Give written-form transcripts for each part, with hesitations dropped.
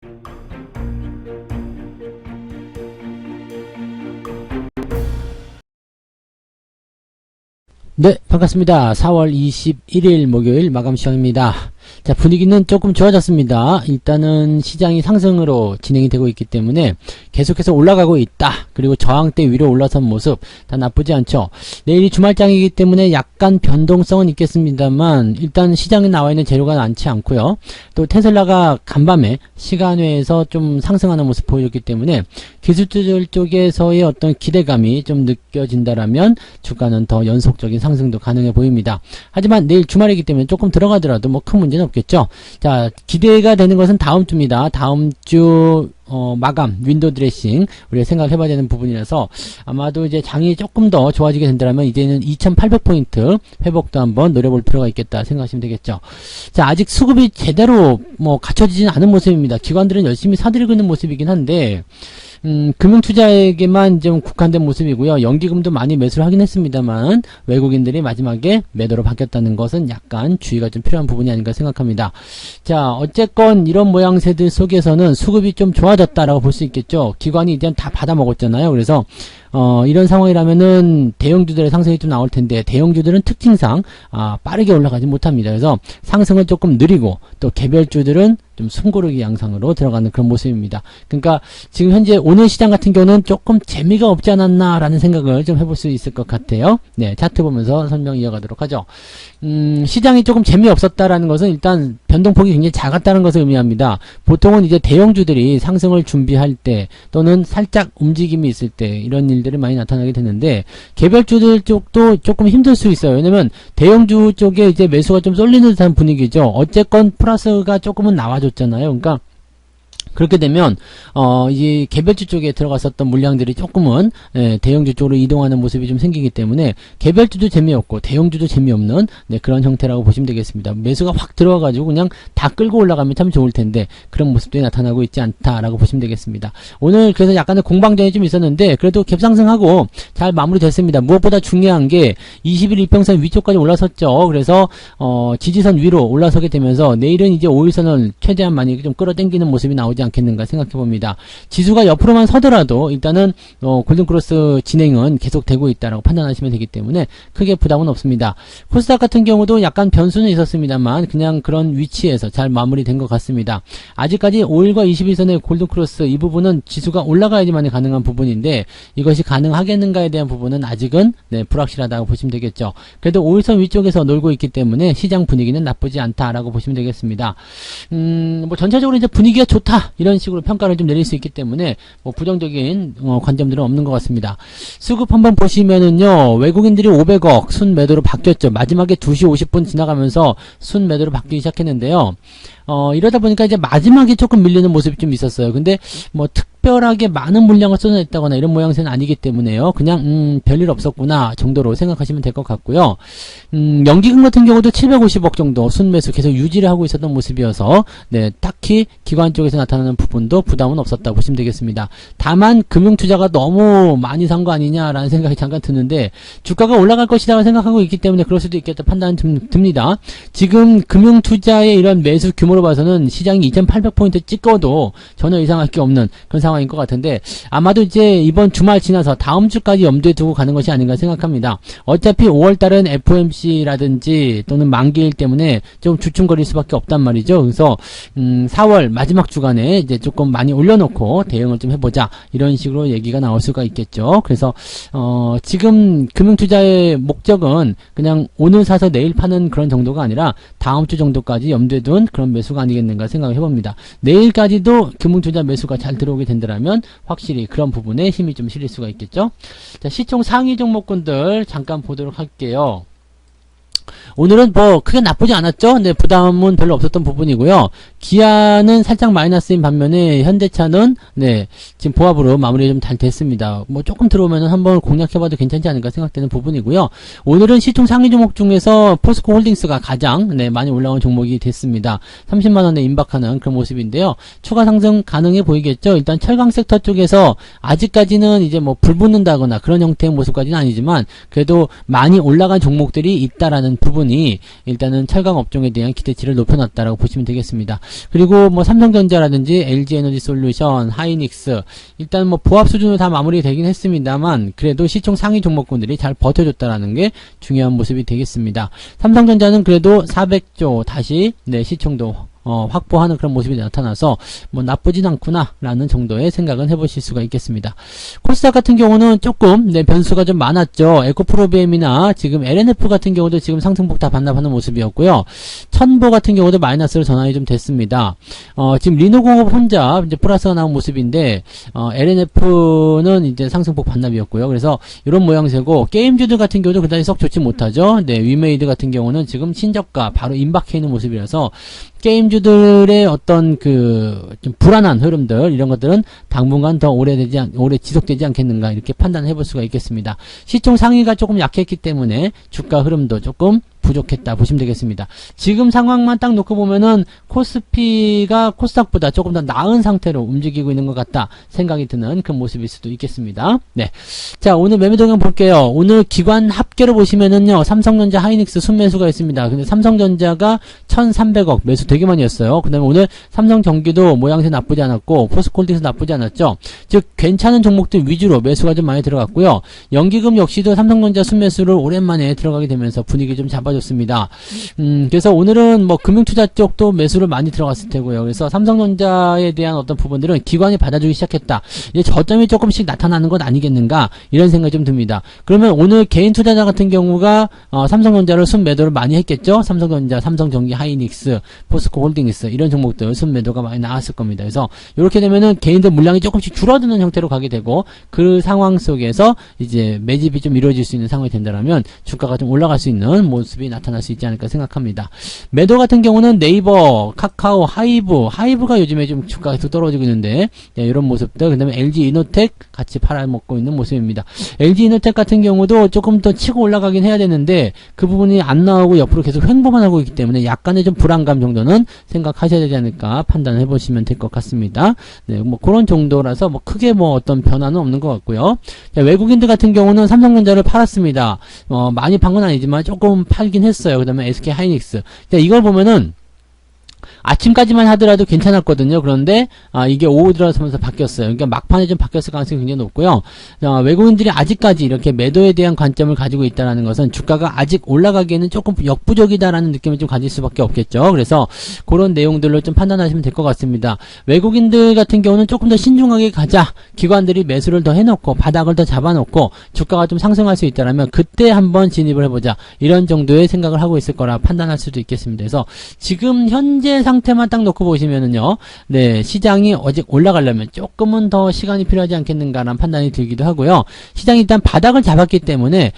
네, 반갑습니다. 4월 21일 목요일 마감 시간입니다. 자, 분위기는 조금 좋아졌습니다. 일단은 시장이 상승으로 진행이 되고 있기 때문에 계속해서 올라가고 있다. 그리고 저항대 위로 올라선 모습 다 나쁘지 않죠. 내일이 주말장이기 때문에 약간 변동성은 있겠습니다만 일단 시장에 나와 있는 재료가 많지 않고요. 또 테슬라가 간밤에 시간외에서 좀 상승하는 모습 보여줬기 때문에 기술주들 쪽에서의 어떤 기대감이 좀 느껴진다라면 주가는 더 연속적인 상승도 가능해 보입니다. 하지만 내일 주말이기 때문에 조금 들어가더라도 뭐 큰 문제는 없겠죠. 자, 기대가 되는 것은 다음 주입니다. 다음 주 마감, 윈도우 드레싱 우리가 생각해봐야 되는 부분이라서 아마도 이제 장이 조금 더 좋아지게 된다면 이제는 2800포인트 회복도 한번 노려볼 필요가 있겠다 생각하시면 되겠죠. 자, 아직 수급이 제대로 갖춰지지는 않은 모습입니다. 기관들은 열심히 사들이고 있는 모습이긴 한데 금융투자에게만 좀 국한된 모습이고요. 연기금도 많이 매수를 하긴 했습니다만 외국인들이 마지막에 매도로 바뀌었다는 것은 약간 주의가 좀 필요한 부분이 아닌가 생각합니다. 자, 어쨌건 이런 모양새들 속에서는 수급이 좀 좋아졌다라고 볼 수 있겠죠. 기관이 이제 다 받아먹었잖아요. 그래서 이런 상황이라면은 대형주들의 상승이 좀 나올 텐데 대형주들은 특징상 빠르게 올라가지 못합니다. 그래서 상승은 조금 느리고 또 개별주들은 좀 숨고르기 양상으로 들어가는 그런 모습입니다. 그러니까 지금 현재 오늘 시장 같은 경우는 조금 재미가 없지 않았나라는 생각을 좀 해볼 수 있을 것 같아요. 네, 차트 보면서 설명 이어가도록 하죠. 시장이 조금 재미없었다라는 것은 일단 변동폭이 굉장히 작았다는 것을 의미합니다. 보통은 이제 대형주들이 상승을 준비할 때 또는 살짝 움직임이 있을 때 이런 일들이 많이 나타나게 되는데 개별주들 쪽도 조금 힘들 수 있어요. 왜냐면 대형주 쪽에 이제 매수가 좀 쏠리는 듯한 분위기죠. 어쨌건 플러스가 조금은 나와줬잖아요. 그러니까 그렇게 되면 이 개별주 쪽에 들어갔었던 물량들이 조금은 대형주 쪽으로 이동하는 모습이 좀 생기기 때문에 개별주도 재미없고 대형주도 재미없는 그런 형태라고 보시면 되겠습니다. 매수가 확 들어와가지고 그냥 다 끌고 올라가면 참 좋을 텐데 그런 모습들이 나타나고 있지 않다라고 보시면 되겠습니다. 오늘 그래서 약간의 공방전이 좀 있었는데 그래도 갭상승하고 잘 마무리됐습니다. 무엇보다 중요한 게 20일 이평선 위쪽까지 올라섰죠. 그래서 지지선 위로 올라서게 되면서 내일은 이제 5일선을 최대한 많이 좀 끌어당기는 모습이 나오지 않겠는가 생각해 봅니다. 지수가 옆으로만 서더라도 일단은 골든크로스 진행은 계속되고 있다라고 판단하시면 되기 때문에 크게 부담은 없습니다. 코스닥 같은 경우도 약간 변수는 있었습니다만 그냥 그런 위치에서 잘 마무리된 것 같습니다. 아직까지 5일과 21선의 골든크로스 이 부분은 지수가 올라가야지만 가능한 부분인데 이것이 가능하겠는가에 대한 부분은 아직은 불확실하다고 보시면 되겠죠. 그래도 5일선 위쪽에서 놀고 있기 때문에 시장 분위기는 나쁘지 않다라고 보시면 되겠습니다. 뭐 전체적으로 이제 분위기가 좋다 이런 식으로 평가를 좀 내릴 수 있기 때문에 뭐 부정적인 관점들은 없는 것 같습니다. 수급 한번 보시면은요, 외국인들이 500억 순 매도로 바뀌었죠. 마지막에 2시 50분 지나가면서 순 매도로 바뀌기 시작했는데요. 이러다 보니까 이제 마지막에 조금 밀리는 모습이 좀 있었어요. 근데 뭐 특별하게 많은 물량을 쏟아냈다거나 이런 모양새는 아니기 때문에요. 그냥 별일 없었구나 정도로 생각하시면 될 것 같고요. 연기금 같은 경우도 750억 정도 순매수 계속 유지를 하고 있었던 모습이어서 딱히 기관 쪽에서 나타나는 부분도 부담은 없었다고 보시면 되겠습니다. 다만 금융투자가 너무 많이 산 거 아니냐라는 생각이 잠깐 드는데 주가가 올라갈 것이라고 생각하고 있기 때문에 그럴 수도 있겠다 판단이 듭니다. 지금 금융투자의 이런 매수 규모로 봐서는 시장이 2800포인트 찍어도 전혀 이상할 게 없는 그런 상황인 것 같은데 아마도 이제 이번 주말 지나서 다음 주까지 염두에 두고 가는 것이 아닌가 생각합니다. 어차피 5월달은 FOMC라든지 또는 만기일 때문에 좀 주춤거릴 수밖에 없단 말이죠. 그래서 4월 마지막 주간에 이제 조금 많이 올려놓고 대응을 좀 해보자 이런 식으로 얘기가 나올 수가 있겠죠. 그래서 지금 금융투자의 목적은 그냥 오늘 사서 내일 파는 그런 정도가 아니라 다음 주 정도까지 염두에 둔 그런 매수가 아니겠는가 생각을 해봅니다. 내일까지도 금융투자 매수가 잘 들어오게 된다면 확실히 그런 부분에 힘이 좀 실릴 수가 있겠죠. 자, 시총 상위 종목군들 잠깐 보도록 할게요. 오늘은 뭐 크게 나쁘지 않았죠. 근데 부담은 별로 없었던 부분이고요. 기아는 살짝 마이너스인 반면에 현대차는 지금 보합으로 마무리가 좀 잘 됐습니다. 뭐 조금 들어오면은 한번 공략해봐도 괜찮지 않을까 생각되는 부분이고요. 오늘은 시총 상위 종목 중에서 포스코 홀딩스가 가장 많이 올라온 종목이 됐습니다. 30만원에 임박하는 그런 모습인데요. 추가 상승 가능해 보이겠죠. 일단 철강 섹터 쪽에서 아직까지는 이제 뭐 불붙는다거나 그런 형태의 모습까지는 아니지만 그래도 많이 올라간 종목들이 있다라는 부분이 일단은 철강 업종에 대한 기대치를 높여놨다라고 보시면 되겠습니다. 그리고 뭐 삼성전자라든지 LG에너지솔루션, 하이닉스 일단 뭐 보합 수준으로 다 마무리되긴 했습니다만 그래도 시총 상위 종목군들이 잘 버텨줬다라는 게 중요한 모습이 되겠습니다. 삼성전자는 그래도 400조 다시 시총도 확보하는 그런 모습이 나타나서 뭐 나쁘진 않구나 라는 정도의 생각은 해보실 수가 있겠습니다. 코스닥 같은 경우는 조금 변수가 좀 많았죠. 에코프로비엠이나 지금 LNF 같은 경우도 지금 상승폭 다 반납하는 모습이었고요. 천보 같은 경우도 마이너스로 전환이 좀 됐습니다. 지금 리노공업 혼자 이제 플러스가 나온 모습인데 LNF는 이제 상승폭 반납이었고요. 그래서 이런 모양새고 게임주들 같은 경우도 그다지 썩 좋지 못하죠. 위메이드 같은 경우는 지금 신저가 바로 임박해 있는 모습이라서 게임주들의 어떤 좀 불안한 흐름들 이런 것들은 당분간 더 오래 지속되지 않겠는가 이렇게 판단해 볼 수가 있겠습니다. 시총 상위가 조금 약했기 때문에 주가 흐름도 조금 부족했다 보시면 되겠습니다. 지금 상황만 딱 놓고 보면은 코스피가 코스닥보다 조금 더 나은 상태로 움직이고 있는 것 같다 생각이 드는 그 모습일 수도 있겠습니다. 자, 오늘 매매 동향 볼게요. 오늘 기관 합계로 보시면은요, 삼성전자, 하이닉스 순매수가 있습니다. 근데 삼성전자가 1,300억 매수 되게 많이 했어요. 그 다음에 오늘 삼성전기도 모양새 나쁘지 않았고 포스코홀딩스 나쁘지 않았죠. 즉 괜찮은 종목들 위주로 매수가 좀 많이 들어갔고요. 연기금 역시도 삼성전자 순매수를 오랜만에 들어가게 되면서 분위기 좀 잡아줬습니다. 그래서 오늘은 뭐 금융투자 쪽도 매수를 많이 들어갔을 테고요. 그래서 삼성전자에 대한 어떤 부분들은 기관이 받아주기 시작했다. 이제 저점이 조금씩 나타나는 것 아니겠는가 이런 생각이 좀 듭니다. 그러면 오늘 개인 투자자 같은 경우가 삼성전자를 순매도를 많이 했겠죠. 삼성전자, 삼성전기, 하이닉스, 포스코홀딩스 이런 종목들 순매도가 많이 나왔을 겁니다. 그래서 이렇게 되면은 개인들 물량이 조금씩 줄어드는 형태로 가게 되고 그 상황 속에서 이제 매집이 좀 이루어질 수 있는 상황이 된다면 주가가 좀 올라갈 수 있는 모습이 나타날 수 있지 않을까 생각합니다. 매도 같은 경우는 네이버, 카카오, 하이브가 요즘에 좀 주가가 계속 떨어지고 있는데 이런 모습들, 그 다음에 LG이노텍 같이 팔아먹고 있는 모습입니다. LG이노텍 같은 경우도 조금 더 치고 올라가긴 해야 되는데 그 부분이 안 나오고 옆으로 계속 횡보만 하고 있기 때문에 약간의 좀 불안감 정도는 생각하셔야 되지 않을까 판단해 보시면 될 것 같습니다. 뭐 그런 정도라서 뭐 크게 뭐 어떤 변화는 없는 것 같고요. 자, 외국인들 같은 경우는 삼성전자를 팔았습니다. 많이 판 건 아니지만 조금 팔긴 했어요. 그 다음에 SK 하이닉스. 이걸 보면은 아침까지만 하더라도 괜찮았거든요. 그런데 이게 오후 들어서면서 바뀌었어요. 그러니까 막판에 좀 바뀌었을 가능성이 굉장히 높고요. 외국인들이 아직까지 이렇게 매도에 대한 관점을 가지고 있다는 것은 주가가 아직 올라가기에는 조금 역부족이다라는 느낌을 좀 가질 수밖에 없겠죠. 그래서 그런 내용들로 좀 판단하시면 될 것 같습니다. 외국인들 같은 경우는 조금 더 신중하게 가자. 기관들이 매수를 더 해놓고 바닥을 더 잡아놓고 주가가 좀 상승할 수 있다면 그때 한번 진입을 해보자. 이런 정도의 생각을 하고 있을 거라 판단할 수도 있겠습니다. 그래서 지금 현재 상태만 딱 놓고 보시면은요, 시장이 아직 올라가려면 조금은 더 시간이 필요하지 않겠는가라는 판단이 들기도 하고요. 시장이 일단 바닥을 잡았기 때문에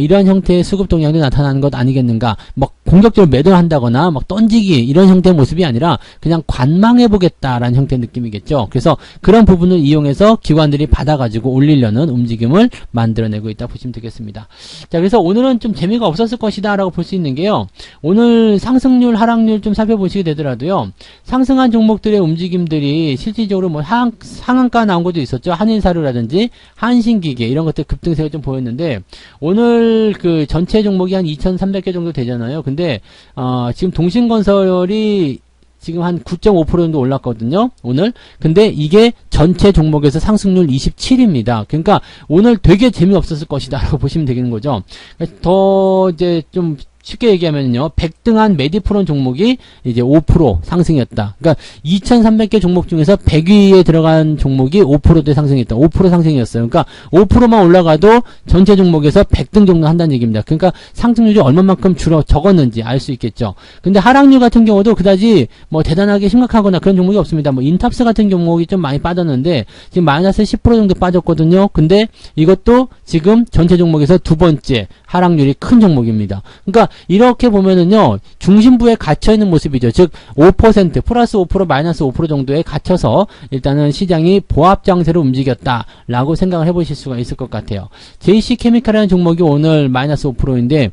이런 형태의 수급 동향도 나타나는 것 아니겠는가. 뭐 공격적으로 매도를 한다거나 막 던지기 이런 형태의 모습이 아니라 그냥 관망해 보겠다라는 형태의 느낌이겠죠. 그래서 그런 부분을 이용해서 기관들이 받아가지고 올리려는 움직임을 만들어내고 있다 보시면 되겠습니다. 자, 그래서 오늘은 좀 재미가 없었을 것이다라고 볼 수 있는 게요. 오늘 상승률, 하락률 좀 살펴보시게 되더라도요. 상승한 종목들의 움직임들이 실질적으로 뭐 상한가 나온 것도 있었죠. 한인사료라든지 한신기계 이런 것들 급등세가 좀 보였는데 오늘 그 전체 종목이 한 2,300개 정도 되잖아요. 근데 지금 동신건설이 지금 한 9.5% 정도 올랐거든요. 오늘. 근데 이게 전체 종목에서 상승률 27입니다. 그러니까 오늘 되게 재미없었을 것이다 라고 보시면 되는 거죠. 더 이제 좀 쉽게 얘기하면요. 100등한 메디프론 종목이 이제 5% 상승이었다. 그러니까 2,300개 종목 중에서 100위에 들어간 종목이 5%대 상승했다. 5% 상승이었어요. 그러니까 5%만 올라가도 전체 종목에서 100등 정도 한다는 얘기입니다. 그러니까 상승률이 얼마만큼 적었는지 알 수 있겠죠. 근데 하락률 같은 경우도 그다지 뭐 대단하게 심각하거나 그런 종목이 없습니다. 뭐 인탑스 같은 종목이 좀 많이 빠졌는데 지금 마이너스 10% 정도 빠졌거든요. 근데 이것도 지금 전체 종목에서 두 번째 하락률이 큰 종목입니다. 그러니까 이렇게 보면은요, 중심부에 갇혀있는 모습이죠. 즉, 5%, 플러스 5%, 마이너스 5% 정도에 갇혀서 일단은 시장이 보합장세로 움직였다라고 생각을 해보실 수가 있을 것 같아요. JC케미칼이라는 종목이 오늘 마이너스 5%인데,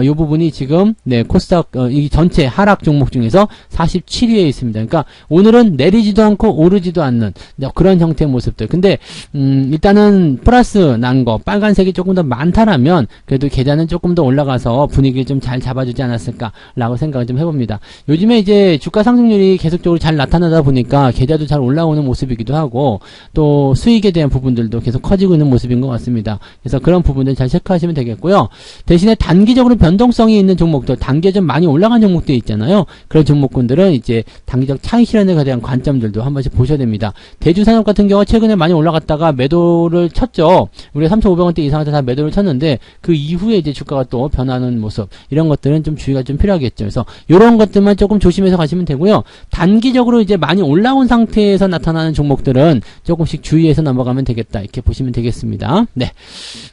이 부분이 지금, 코스닥, 이 전체 하락 종목 중에서 47위에 있습니다. 그러니까 오늘은 내리지도 않고 오르지도 않는 그런 형태의 모습들. 근데, 일단은 플러스 난 거, 빨간색이 조금 더 많다라면, 그래도 계단은 조금 더 올라가서 분위기를 좀 잘 잡아주지 않았을까라고 생각을 좀 해봅니다. 요즘에 이제 주가 상승률이 계속적으로 잘 나타나다 보니까 계좌도 잘 올라오는 모습이기도 하고 또 수익에 대한 부분들도 계속 커지고 있는 모습인 것 같습니다. 그래서 그런 부분들 잘 체크하시면 되겠고요. 대신에 단기적으로 변동성이 있는 종목들, 단기에 좀 많이 올라간 종목들 있잖아요. 그런 종목군들은 이제 단기적 차익 실현에 대한 관점들도 한 번씩 보셔야 됩니다. 대주산업 같은 경우 최근에 많이 올라갔다가 매도를 쳤죠. 우리가 3,500원대 이상한테 다 매도를 쳤는데 그 이후에 이제 주가가 또 변하는 모습, 이런 것들은 좀 주의가 좀 필요하겠죠. 그래서 이런 것들만 조금 조심해서 가시면 되고요. 단기적으로 이제 많이 올라온 상태에서 나타나는 종목들은 조금씩 주의해서 넘어가면 되겠다, 이렇게 보시면 되겠습니다. 네.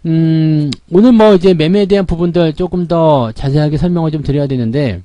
오늘 뭐 이제 매매에 대한 부분들 조금 더 자세하게 설명을 좀 드려야 되는데,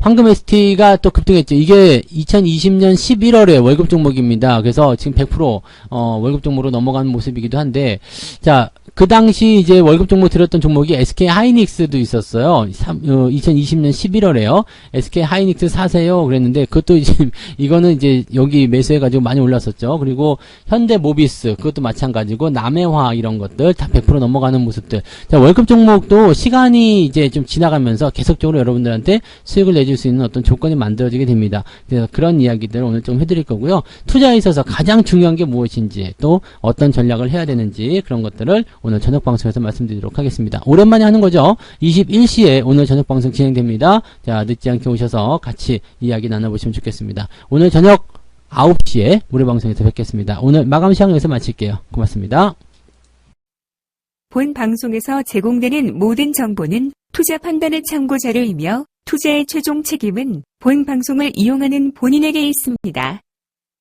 황금 ST가 또 급등했죠. 이게 2020년 11월에 월급 종목입니다. 그래서 지금 100% 월급 종목으로 넘어가는 모습이기도 한데, 자, 그 당시 이제 월급 종목 들었던 종목이 SK 하이닉스도 있었어요. 2020년 11월에요. SK 하이닉스 사세요 그랬는데, 그것도 이제 이거는 이제 여기 매수해가지고 많이 올랐었죠. 그리고 현대 모비스, 그것도 마찬가지고 남해화, 이런 것들 다 100% 넘어가는 모습들. 자, 월급 종목도 시간이 이제 좀 지나가면서 계속적으로 여러분들한테 수익을 내줄 수 있는 어떤 조건이 만들어지게 됩니다. 그래서 그런 이야기들을 오늘 좀 해드릴 거고요. 투자에 있어서 가장 중요한 게 무엇인지, 또 어떤 전략을 해야 되는지, 그런 것들을 오늘 저녁 방송에서 말씀드리도록 하겠습니다. 오랜만에 하는 거죠. 21시에 오늘 저녁 방송 진행됩니다. 자, 늦지 않게 오셔서 같이 이야기 나눠보시면 좋겠습니다. 오늘 저녁 9시에 우리 방송에서 뵙겠습니다. 오늘 마감 시간 여기서 마칠게요. 고맙습니다. 본 방송에서 제공되는 모든 정보는 투자 판단의 참고 자료이며 투자의 최종 책임은 본 방송을 이용하는 본인에게 있습니다.